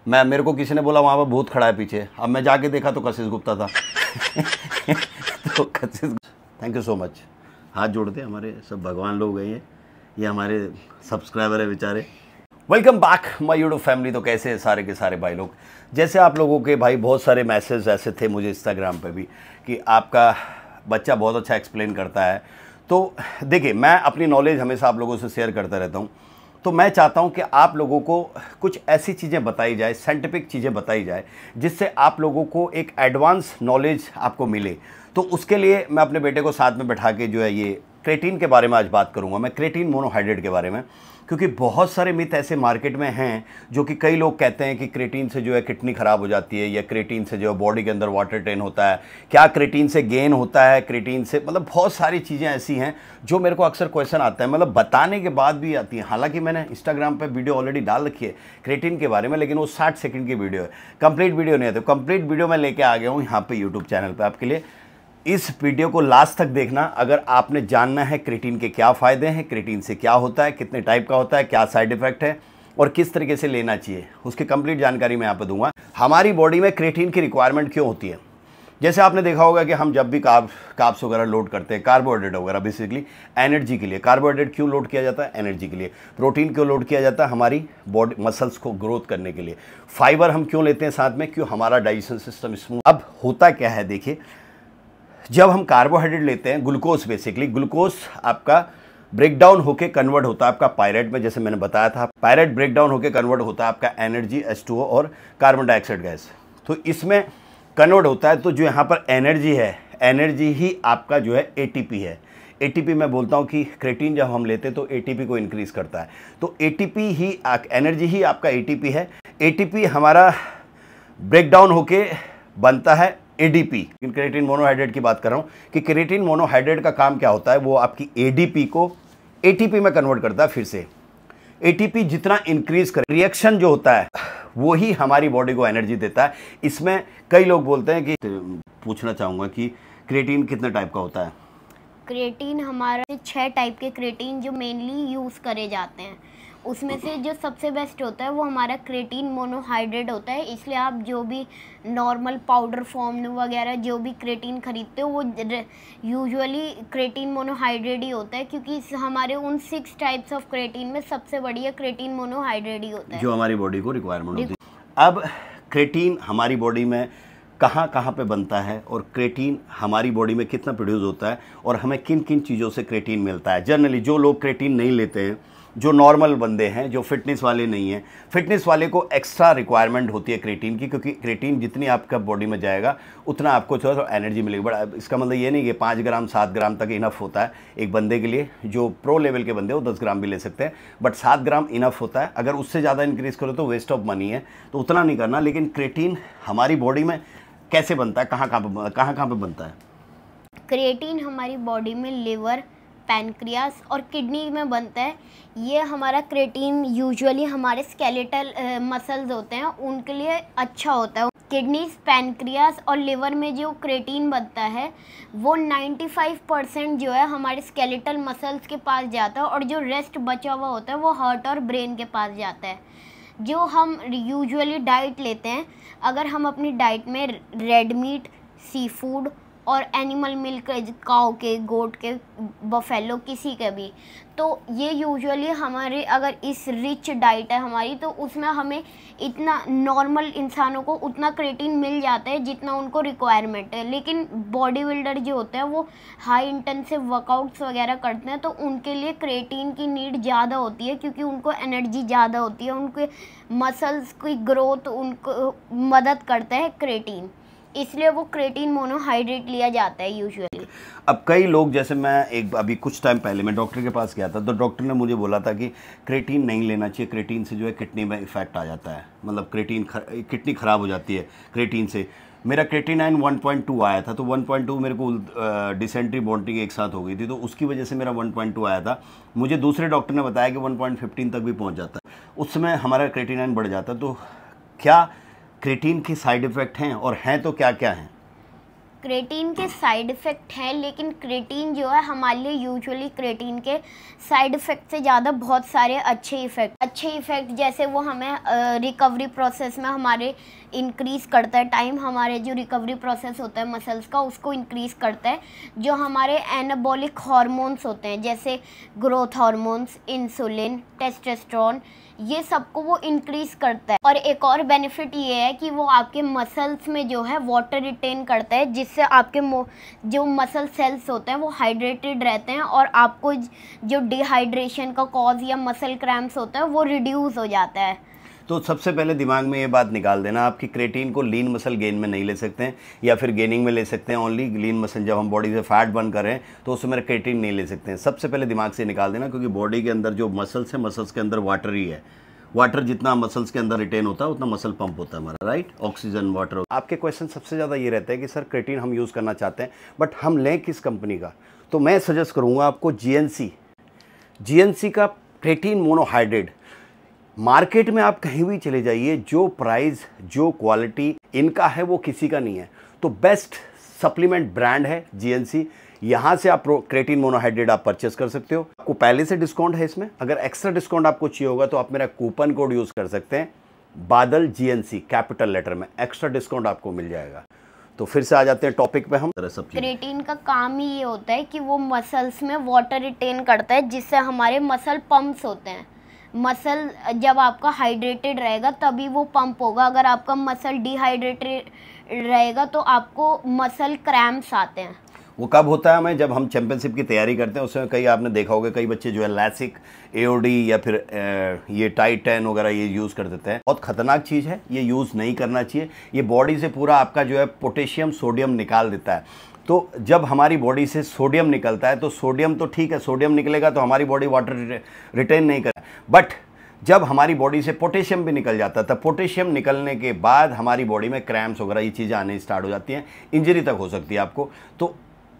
मैं मेरे को किसी ने बोला वहाँ पर भूत खड़ा है पीछे, अब मैं जाके देखा तो कशिश गुप्ता था। तो कशिश, थैंक यू सो मच। हाथ जोड़ते, हमारे सब भगवान लोग गए हैं, ये हमारे सब्सक्राइबर है बेचारे। Welcome back my YouTube family. तो कैसे हैं सारे के सारे भाई लोग। जैसे आप लोगों के भाई बहुत सारे मैसेज ऐसे थे मुझे इंस्टाग्राम पे भी कि आपका बच्चा बहुत अच्छा एक्सप्लेन करता है। तो देखिए, मैं अपनी नॉलेज हमेशा आप लोगों से शेयर करता रहता हूँ। तो मैं चाहता हूँ कि आप लोगों को कुछ ऐसी चीज़ें बताई जाए, साइंटिफिक चीज़ें बताई जाए, जिससे आप लोगों को एक एडवांस नॉलेज आपको मिले। तो उसके लिए मैं अपने बेटे को साथ में बैठा के जो है ये क्रेटीन के बारे में आज बात करूंगा, मैं क्रेटीन मोनोहाइड्रेट के बारे में। क्योंकि बहुत सारे मिथ ऐसे मार्केट में हैं जो कि कई लोग कहते हैं कि क्रेटीन से जो है किडनी खराब हो जाती है, या क्रेटीन से जो है बॉडी के अंदर वाटर टेन होता है, क्या क्रेटीन से गेन होता है, क्रेटीन से मतलब बहुत सारी चीज़ें ऐसी हैं जो मेरे को अक्सर क्वेश्चन आता है, मतलब बताने के बाद भी आती है। हालांकि मैंने इंस्टाग्राम पर वीडियो ऑलरेडी डाल रखी है क्रेटीन के बारे में, लेकिन वो 60 सेकंड की वीडियो है, कंप्लीट वीडियो नहीं है। तो कंप्लीट वीडियो मैं लेके आ गया हूँ यहाँ पे यूट्यूब चैनल पर आपके लिए। इस वीडियो को लास्ट तक देखना अगर आपने जानना है क्रेटीन के क्या फ़ायदे हैं, क्रेटीन से क्या होता है, कितने टाइप का होता है, क्या साइड इफ़ेक्ट है और किस तरीके से लेना चाहिए, उसकी कंप्लीट जानकारी मैं यहाँ पे दूंगा। हमारी बॉडी में क्रेटीन की रिक्वायरमेंट क्यों होती है। जैसे आपने देखा होगा कि हम जब भी कार्ब्स वगैरह लोड करते हैं, कार्बोहाइड्रेट वगैरह, बेसिकली एनर्जी के लिए। कार्बोहाइड्रेट क्यों लोड किया जाता है? एनर्जी के लिए। प्रोटीन क्यों लोड किया जाता है? हमारी बॉडी मसल्स को ग्रोथ करने के लिए। फाइबर हम क्यों लेते हैं साथ में? क्यों? हमारा डाइजेशन सिस्टम स्मूथ। अब होता क्या है, देखिए, जब हम कार्बोहाइड्रेट लेते हैं, ग्लूकोज, बेसिकली ग्लूकोज आपका ब्रेक डाउन होकर कन्वर्ट होता है आपका पायरेट में, जैसे मैंने बताया था, पायरेट ब्रेक डाउन होकर कन्वर्ट होता है आपका एनर्जी H2O और कार्बन डाइऑक्साइड गैस। तो इसमें कन्वर्ट होता है। तो जो यहाँ पर एनर्जी है, एनर्जी ही आपका जो है ATP है। ATP मैं बोलता हूँ कि क्रेटीन जब हम लेते हैं तो ATP को इंक्रीज करता है। तो ATP ही, एनर्जी ही आपका ATP है। ATP हमारा ब्रेक डाउन होके बनता है ADP। क्रेटीन मोनोहाइड्रेट की बात कर रहा हूँ कि क्रेटीन मोनोहाइड्रेट का काम क्या होता है, वो आपकी ADP को ATP में कन्वर्ट करता है। फिर से ATP जितना इंक्रीज कर, रिएक्शन जो होता है वो ही हमारी बॉडी को एनर्जी देता है। इसमें कई लोग बोलते हैं कि, पूछना चाहूँगा कि क्रेटीन कितने टाइप का होता है। क्रेटीन हमारे 6 टाइप के क्रेटीन जो मेनली यूज़ करे जाते हैं, उसमें से जो सबसे बेस्ट होता है वो हमारा क्रेटीन मोनोहाइड्रेट होता है। इसलिए आप जो भी नॉर्मल पाउडर फॉर्म वगैरह जो भी क्रेटीन खरीदते हो वो यूजुअली क्रेटीन मोनोहाइड्रेट ही होता है, क्योंकि हमारे उन 6 टाइप्स ऑफ क्रेटीन में सबसे बढ़िया क्रेटीन मोनोहाइड्रेट ही होता है जो हमारी बॉडी को रिक्वायरमेंट होती है। अब क्रेटीन हमारी बॉडी में कहाँ कहाँ पे बनता है और क्रेटीन हमारी बॉडी में कितना प्रोड्यूस होता है और हमें किन किन चीज़ों से क्रेटीन मिलता है। जनरली जो लोग क्रेटीन नहीं लेते हैं, जो नॉर्मल बंदे हैं, जो फिटनेस वाले नहीं हैं, फिटनेस वाले को एक्स्ट्रा रिक्वायरमेंट होती है क्रेटीन की, क्योंकि क्रेटीन जितनी आपका बॉडी में जाएगा उतना आपको जो है एनर्जी मिलेगी। बट इसका मतलब ये नहीं कि 5 ग्राम 7 ग्राम तक इनफ होता है एक बंदे के लिए। जो प्रो लेवल के बंदे वो 10 ग्राम भी ले सकते हैं, बट 7 ग्राम इनफ होता है। अगर उससे ज़्यादा इंक्रीज़ करो तो वेस्ट ऑफ मनी है, तो उतना नहीं करना। लेकिन क्रेटीन हमारी बॉडी में कैसे बनता है, कहाँ कहाँ पे बनता है? क्रेटीन हमारी बॉडी में लिवर, पैनक्रियास और किडनी में बनता है। ये हमारा क्रेटीन यूजुअली हमारे स्केलेटल मसल्स होते हैं उनके लिए अच्छा होता है। किडनीज, पैनक्रियास और लिवर में जो क्रेटीन बनता है वो 95% जो है हमारे स्केलेटल मसल्स के पास जाता है, और जो रेस्ट बचा हुआ होता है वो हार्ट और ब्रेन के पास जाता है। जो हम यूजुअली डाइट लेते हैं, अगर हम अपनी डाइट में रेड मीट, सी फूड और एनिमल मिल्क, काऊ के, गोट के, बफेलो, किसी के भी, तो ये यूजुअली हमारे अगर इस रिच डाइट है हमारी, तो उसमें हमें इतना नॉर्मल इंसानों को उतना क्रेटीन मिल जाता है जितना उनको रिक्वायरमेंट है। लेकिन बॉडी बिल्डर जो होते हैं वो हाई इंटेंसिव वर्कआउट्स वगैरह करते हैं, तो उनके लिए क्रेटीन की नीड ज़्यादा होती है, क्योंकि उनको एनर्जी ज़्यादा होती है, उनके मसल्स की ग्रोथ उनको मदद करता है क्रेटीन, इसलिए वो क्रेटीन मोनोहाइड्रेट लिया जाता है यूजुअली। अब कई लोग, जैसे मैं अभी कुछ टाइम पहले मैं डॉक्टर के पास गया था, तो डॉक्टर ने मुझे बोला था कि क्रेटीन नहीं लेना चाहिए, क्रेटीन से जो है किडनी में इफेक्ट आ जाता है, मतलब किडनी ख़राब हो जाती है क्रेटीन से। मेरा क्रेटिनाइन 1.2 आया था, तो 1.2 मेरे को डिसेंट्री बॉन्टिंग एक साथ हो गई थी, तो उसकी वजह से मेरा 1.2 आया था। मुझे दूसरे डॉक्टर ने बताया कि 1.15 तक भी पहुंच जाता है, उस समय हमारा क्रेटिनाइन बढ़ जाता है। तो क्या क्रेटीन के साइड इफ़ेक्ट हैं, और हैं तो क्या क्या हैं? क्रेटीन के साइड इफ़ेक्ट हैं, लेकिन क्रेटीन जो है हमारे लिए यूजुअली क्रेटीन के साइड इफ़ेक्ट से ज़्यादा बहुत सारे अच्छे इफ़ेक्ट जैसे वो हमें रिकवरी प्रोसेस में हमारे इंक्रीज़ करता है टाइम, हमारे जो रिकवरी प्रोसेस होता है मसल्स का उसको इंक्रीज़ करता है। जो हमारे एनाबॉलिक हार्मोन्स होते हैं जैसे ग्रोथ हार्मोन्स, इंसुलिन, टेस्टोस्टेरोन, ये सबको वो इंक्रीज़ करता है। और एक और बेनिफिट ये है कि वो आपके मसल्स में जो है वाटर रिटेन करता है, जिससे आपके जो मसल सेल्स होते हैं वो हाइड्रेटेड रहते हैं और आपको जो डिहाइड्रेशन का कॉज या मसल क्रैम्प्स होता है वो रिड्यूस हो जाता है। तो सबसे पहले दिमाग में ये बात निकाल देना आप कि क्रेटीन को लीन मसल गेन में नहीं ले सकते हैं या फिर गेनिंग में ले सकते हैं। ओनली लीन मसल, जब हम बॉडी से फैट बर्न करें तो उसमें क्रेटीन नहीं ले सकते हैं। सबसे पहले दिमाग से निकाल देना, क्योंकि बॉडी के अंदर जो मसल्स है, मसल्स के अंदर वाटर ही है। वाटर जितना मसल्स के अंदर रिटेन होता है उतना मसल पंप होता है हमारा, राइट। Oxygen, water. आपके क्वेश्चन सबसे ज़्यादा ये रहता है कि सर क्रेटीन हम यूज़ करना चाहते हैं बट हम लें किस कंपनी का। तो मैं सजेस्ट करूँगा आपको जीएनसी का क्रेटीन मोनोहाइड्रेट। मार्केट में आप कहीं भी चले जाइए, जो प्राइस, जो क्वालिटी इनका है वो किसी का नहीं है। तो बेस्ट सप्लीमेंट ब्रांड है जीएनसी। यहाँ से आप क्रेटीन मोनोहाइड्रेट आप परचेस कर सकते हो। आपको पहले से डिस्काउंट है इसमें। अगर एक्स्ट्रा डिस्काउंट आपको चाहिए होगा तो आप मेरा कूपन कोड यूज़ कर सकते हैं, बादल जीएनसी कैपिटल लेटर में, एक्स्ट्रा डिस्काउंट आपको मिल जाएगा। तो फिर से आ जाते हैं टॉपिक पे हम। क्रेटीन का काम ही ये होता है कि वो मसल्स में वाटर रिटेन करता है, जिससे हमारे मसल पंप्स होते हैं। मसल जब आपका हाइड्रेटेड रहेगा तभी वो पंप होगा। अगर आपका मसल डिहाइड्रेटेड रहेगा तो आपको मसल क्रैम्प्स आते हैं। वो कब होता है हमें, जब हम चैंपियनशिप की तैयारी करते हैं। उसमें कई आपने देखा होगा, कई बच्चे जो है लैसिक, एओडी या फिर ये टाइटैन वगैरह ये यूज़ कर देते हैं। बहुत खतरनाक चीज़ है, ये यूज़ नहीं करना चाहिए। ये बॉडी से पूरा आपका जो है पोटेशियम, सोडियम निकाल देता है। तो जब हमारी बॉडी से सोडियम निकलता है तो सोडियम तो ठीक है, सोडियम निकलेगा तो हमारी बॉडी वाटर रिटेन नहीं करे, बट जब हमारी बॉडी से पोटेशियम भी निकल जाता है तब पोटेशियम निकलने के बाद हमारी बॉडी में क्रैम्प्स वगैरह ये चीज़ें आने स्टार्ट हो जाती हैं, इंजरी तक हो सकती है आपको। तो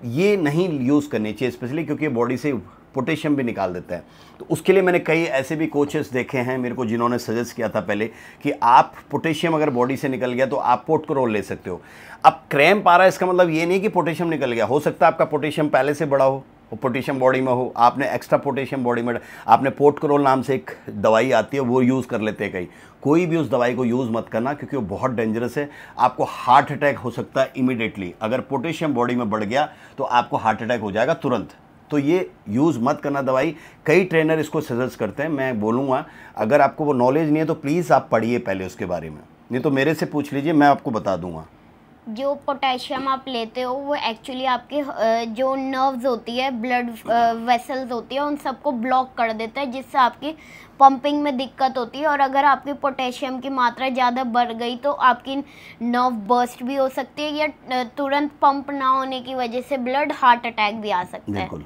ये नहीं यूज़ करनी चाहिए स्पेशली, क्योंकि बॉडी से पोटेशियम भी निकाल देता है। तो उसके लिए मैंने कई ऐसे भी कोचेस देखे हैं मेरे को, जिन्होंने सजेस्ट किया था पहले कि आप पोटेशियम अगर बॉडी से निकल गया तो आप पोटक्रोल ले सकते हो। अब क्रैम्प आ रहा है, इसका मतलब ये नहीं कि पोटेशियम निकल गया। हो सकता है आपका पोटेशियम पहले से बड़ा हो, पोटेशियम बॉडी में हो, आपने एक्स्ट्रा पोटेशियम बॉडी में, आपने पोटक्रोल नाम से एक दवाई आती है वो यूज़ कर लेते हैं कई। कोई भी उस दवाई को यूज़ मत करना, क्योंकि वो बहुत डेंजरस है। आपको हार्ट अटैक हो सकता है इमीडिएटली। अगर पोटेशियम बॉडी में बढ़ गया तो आपको हार्ट अटैक हो जाएगा तुरंत। तो ये यूज़ मत करना दवाई। कई ट्रेनर इसको सजेस्ट करते हैं। मैं बोलूँगा अगर आपको वो नॉलेज नहीं है तो प्लीज़ आप पढ़िए पहले उसके बारे में, नहीं तो मेरे से पूछ लीजिए, मैं आपको बता दूँगा। जो पोटेशियम आप लेते हो वो एक्चुअली आपके जो नर्व्स होती है, ब्लड वेसल्स होती है, उन सबको ब्लॉक कर देता है, जिससे आपकी पंपिंग में दिक्कत होती है। और अगर आपकी पोटेशियम की मात्रा ज़्यादा बढ़ गई तो आपकी नर्व बर्स्ट भी हो सकती है, या तुरंत पंप ना होने की वजह से ब्लड हार्ट अटैक भी आ सकता है। बिल्कुल,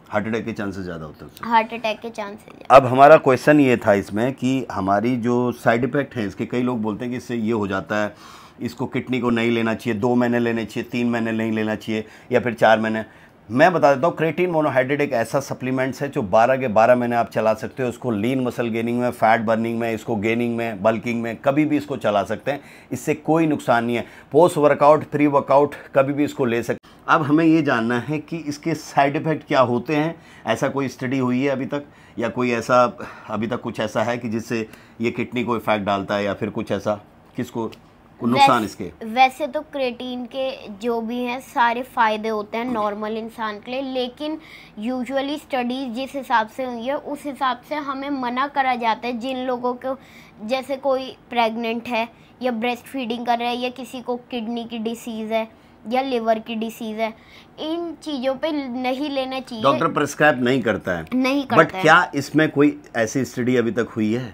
हार्ट अटैक के चांसेस ज़्यादा होते हैं। हार्ट अटैक के चांसेस। अब हमारा क्वेश्चन ये था इसमें कि हमारी जो साइड इफ़ेक्ट है इसके, कई लोग बोलते हैं कि इससे ये हो जाता है, इसको किडनी को नहीं लेना चाहिए, 2 महीने लेने चाहिए, 3 महीने नहीं लेना चाहिए, या फिर 4 महीने। मैं बता देता हूँ, क्रेटीन मोनोहाइड्रेट एक ऐसा सप्लीमेंट्स है जो 12 के 12 महीने आप चला सकते हो। इसको लीन मसल गेनिंग में, फैट बर्निंग में, इसको गेनिंग में, बल्किंग में, कभी भी इसको चला सकते हैं। इससे कोई नुकसान नहीं है। पोस्ट वर्कआउट, प्री वर्कआउट, कभी भी इसको ले सकते हैं। अब हमें ये जानना है कि इसके साइड इफ़ेक्ट क्या होते हैं। ऐसा कोई स्टडी हुई है अभी तक, या कोई ऐसा अभी तक कुछ ऐसा है कि जिससे ये किडनी को इफेक्ट डालता है, या फिर कुछ ऐसा किसको नुकसान इसके? वैसे तो क्रेटीन के जो भी हैं सारे फ़ायदे होते हैं नॉर्मल इंसान के लिए, लेकिन यूजुअली स्टडीज़ जिस हिसाब से हुई है उस हिसाब से हमें मना करा जाता है जिन लोगों को, जैसे कोई प्रेग्नेंट है या ब्रेस्ट फीडिंग कर रहा है, या किसी को किडनी की डिसीज़ है या लिवर की डिसीज़ है, इन चीज़ों पे नहीं लेना चाहिए। डॉक्टर प्रिस्क्राइब नहीं करता है, नहीं करता बट क्या इसमें कोई ऐसी स्टडी अभी तक हुई है?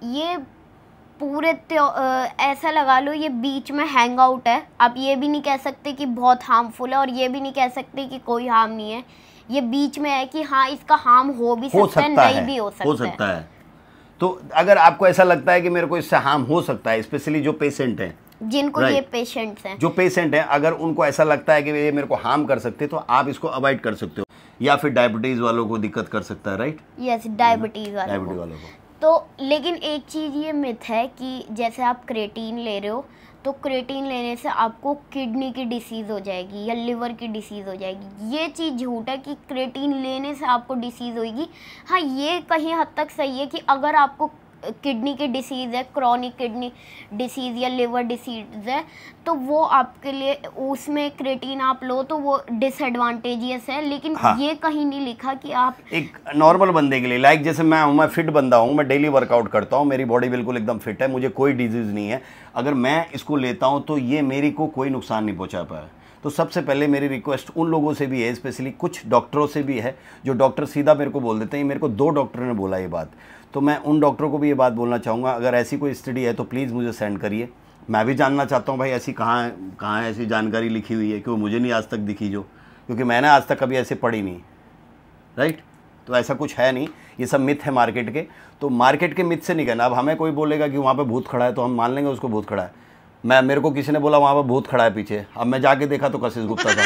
ये पूरे ऐसा लगा लो ये बीच में हैंग आउट है। आप ये भी नहीं कह सकते कि बहुत हार्मफुल है और ये भी नहीं कह सकते कि कोई हार्म नहीं है। ये बीच में है कि हाँ इसका हार्म हो भी सकता है, नहीं भी हो सकता है। तो अगर आपको ऐसा लगता है कि मेरे को इससे हार्म हो सकता है, स्पेशली जो पेशेंट हैं, जिनको ये पेशेंट्स हैं, जो पेशेंट हैं, अगर उनको ऐसा लगता है कि ये मेरे को हार्म कर सकते, तो आप इसको अवॉइड कर सकते हो। या फिर डायबिटीज़ वालों को दिक्कत कर सकता है, राइट? यस, डायबिटीज़ वालों को। तो लेकिन एक चीज़ ये मिथ है कि जैसे आप क्रेटीन ले रहे हो तो क्रेटीन लेने से आपको किडनी की डिसीज़ हो जाएगी या लिवर की डिसीज़ हो जाएगी। ये चीज़ झूठ है कि क्रेटीन लेने से आपको डिसीज़ होगी। हाँ, ये कहीं हद तक सही है कि अगर आपको किडनी की डिसीज़ है, क्रॉनिक किडनी डिसीज़ या लिवर डिसीज़ है, तो वो आपके लिए उसमें क्रेटीन आप लो तो वो डिसएडवांटेजियस है। लेकिन हाँ। ये कहीं नहीं लिखा कि आप एक नॉर्मल बंदे के लिए, लाइक जैसे मैं हूँ, मैं फिट बंदा हूँ, मैं डेली वर्कआउट करता हूँ, मेरी बॉडी बिल्कुल एकदम फिट है, मुझे कोई डिजीज़ नहीं है, अगर मैं इसको लेता हूँ तो ये मेरी को कोई नुकसान नहीं पहुँचा पाया। तो सबसे पहले मेरी रिक्वेस्ट उन लोगों से भी है, स्पेशली कुछ डॉक्टरों से भी है, जो डॉक्टर सीधा मेरे को बोल देते हैं। मेरे को 2 डॉक्टरों ने बोला ये बात, तो मैं उन डॉक्टरों को भी ये बात बोलना चाहूँगा, अगर ऐसी कोई स्टडी है तो प्लीज़ मुझे सेंड करिए। मैं भी जानना चाहता हूँ भाई ऐसी कहाँ ऐसी जानकारी लिखी हुई है, क्यों मुझे नहीं आज तक दिखी जो, क्योंकि मैंने आज तक कभी ऐसे पढ़ी नहीं, राइट। तो ऐसा कुछ है नहीं, ये सब मिथ है मार्केट के। तो मार्केट के मिथ से नहीं कहना। अब हमें कोई बोलेगा कि वहाँ पे भूत खड़ा है तो हम मान लेंगे उसको भूत खड़ा है। मेरे को किसी ने बोला वहाँ पर भूत खड़ा है पीछे, अब मैं जाके देखा तो कशिश गुप्ता था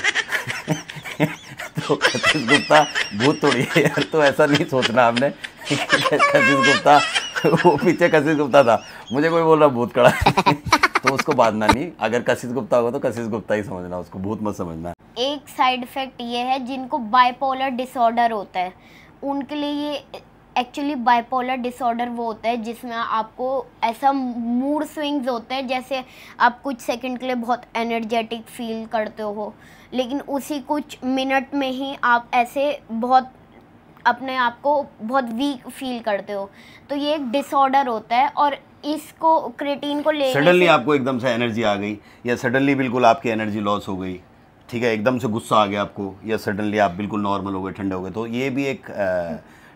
तो कशिश गुप्ता भूत थोड़ी है यार, तो ऐसा नहीं सोचना आपने कशिश गुप्ता वो पीछे कशिश गुप्ता था, मुझे कोई बोल रहा भूत खड़ा है तो उसको बांधना नहीं। अगर कशिश गुप्ता होगा तो कशिश गुप्ता ही समझना, उसको भूत मत समझना। एक साइड इफ़ेक्ट ये है जिनको बाइपोलर डिसऑर्डर होता है उनके लिए ये एक्चुअली बाइपोलर डिसऑर्डर वो होता है जिसमें आपको ऐसा मूड स्विंग्स होते हैं, जैसे आप कुछ सेकंड के लिए बहुत एनर्जेटिक फील करते हो, लेकिन उसी कुछ मिनट में ही आप ऐसे बहुत अपने आप को बहुत वीक फील करते हो। तो ये एक डिसऑर्डर होता है और इसको क्रेटीन को लेने सडनली से आपको एकदम से एनर्जी आ गई, या सडनली बिल्कुल आपकी एनर्जी लॉस हो गई, ठीक है, एकदम से गुस्सा आ गया आपको, या सडनली आप बिल्कुल नॉर्मल हो गए, ठंडे हो गए, तो ये भी एक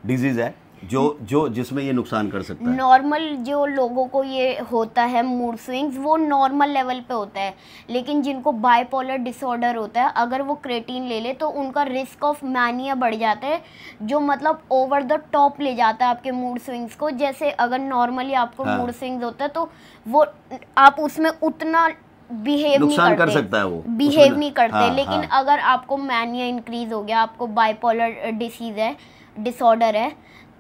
डिजीज़ है जो जिसमें ये नुकसान कर सकता है। नॉर्मल जो लोगों को ये होता है मूड स्विंग्स वो नॉर्मल लेवल पे होता है, लेकिन जिनको बाइपोलर डिसऑर्डर होता है अगर वो क्रेटीन ले ले तो उनका रिस्क ऑफ मैनिया बढ़ जाता है, जो मतलब ओवर द टॉप ले जाता है आपके मूड स्विंग्स को। जैसे अगर नॉर्मली आपको मूड स्विंग्स होता है तो वो आप उसमें उतना बिहेव नहीं करते, कर सकता है वो, बिहेव नहीं करते। हाँ, लेकिन हाँ। अगर आपको मैनिया इंक्रीज हो गया, आपको बाइपोलर डिसीज है, डिसऑर्डर है,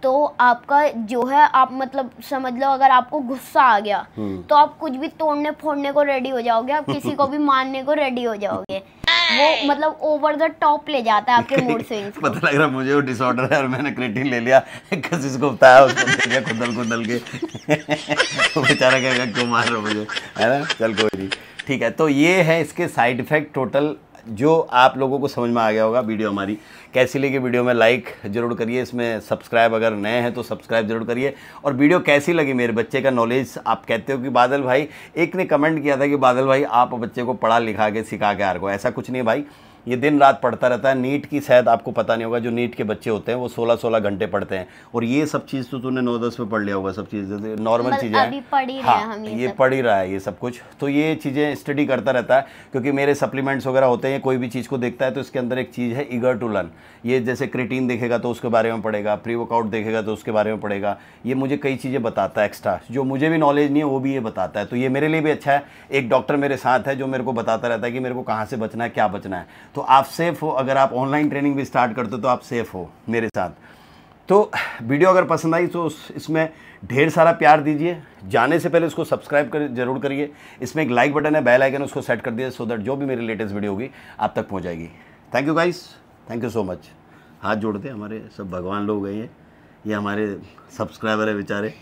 तो आपका जो है आप मतलब समझ लो अगर आपको गुस्सा आ गया तो आप कुछ भी तोड़ने फोड़ने को रेडी हो जाओगे, आप किसी को भी मारने को रेडी हो जाओगे। वो मतलब ओवर द टॉप ले जाता है आपके मूड स्विंग्स। पता लग रहा मुझे वो डिसऑर्डर है और मैंने क्रेटीन ले लिया, कशिश को बताया, उसको दे दिया खुदल के तो बेचारा कहेगा क्यों मार रहे हो मुझे, है ना। चल कोई नहीं, ठीक है। तो ये है इसके साइड इफ़ेक्ट टोटल, जो आप लोगों को समझ में आ गया होगा। वीडियो हमारी कैसी लगी, वीडियो में लाइक जरूर करिए, इसमें सब्सक्राइब अगर नए हैं तो सब्सक्राइब जरूर करिए। और वीडियो कैसी लगी मेरे बच्चे का नॉलेज, आप कहते हो कि बादल भाई, एक ने कमेंट किया था कि बादल भाई आप बच्चे को पढ़ा लिखा के सिखा के आ रहे हो, ऐसा कुछ नहीं है भाई, ये दिन रात पढ़ता रहता है। नीट की शायद आपको पता नहीं होगा, जो नीट के बच्चे होते हैं वो 16-16 घंटे पढ़ते हैं, और ये सब चीज़ तो तूने 9-10 में पढ़ लिया होगा, सब चीज़ें नॉर्मल चीज़ें हैं, अभी पढ़ ही रहे हैं हम ये पढ़ ही रहा है ये सब कुछ। तो ये चीज़ें स्टडी करता रहता है, क्योंकि मेरे सप्लीमेंट्स वगैरह होते हैं, कोई भी चीज़ को देखता है तो इसके अंदर एक चीज़ है ईगर टू लर्न। ये जैसे क्रेटीन देखेगा तो उसके बारे में पढ़ेगा, प्री वर्कआउट देखेगा तो उसके बारे में पढ़ेगा, ये मुझे कई चीज़ें बताता है एक्स्ट्रा, जो मुझे भी नॉलेज नहीं है वो भी ये बताता है। तो ये मेरे लिए भी अच्छा है, एक डॉक्टर मेरे साथ है जो मेरे को बताता रहता है कि मेरे को कहाँ से बचना है, क्या बचना है। तो आप सेफ हो, अगर आप ऑनलाइन ट्रेनिंग भी स्टार्ट करते हो तो आप सेफ हो मेरे साथ। तो वीडियो अगर पसंद आई तो इसमें ढेर सारा प्यार दीजिए, जाने से पहले उसको सब्सक्राइब जरूर करिए, इसमें एक लाइक बटन है, बेल आइकन, उसको सेट कर दिए सो दैट जो भी मेरी लेटेस्ट वीडियो होगी आप तक पहुंच जाएगी। Thank you guys, thank you so much. हाथ जोड़ते, हमारे सब भगवान लोग गए हैं, ये हमारे सब्सक्राइबर है बेचारे।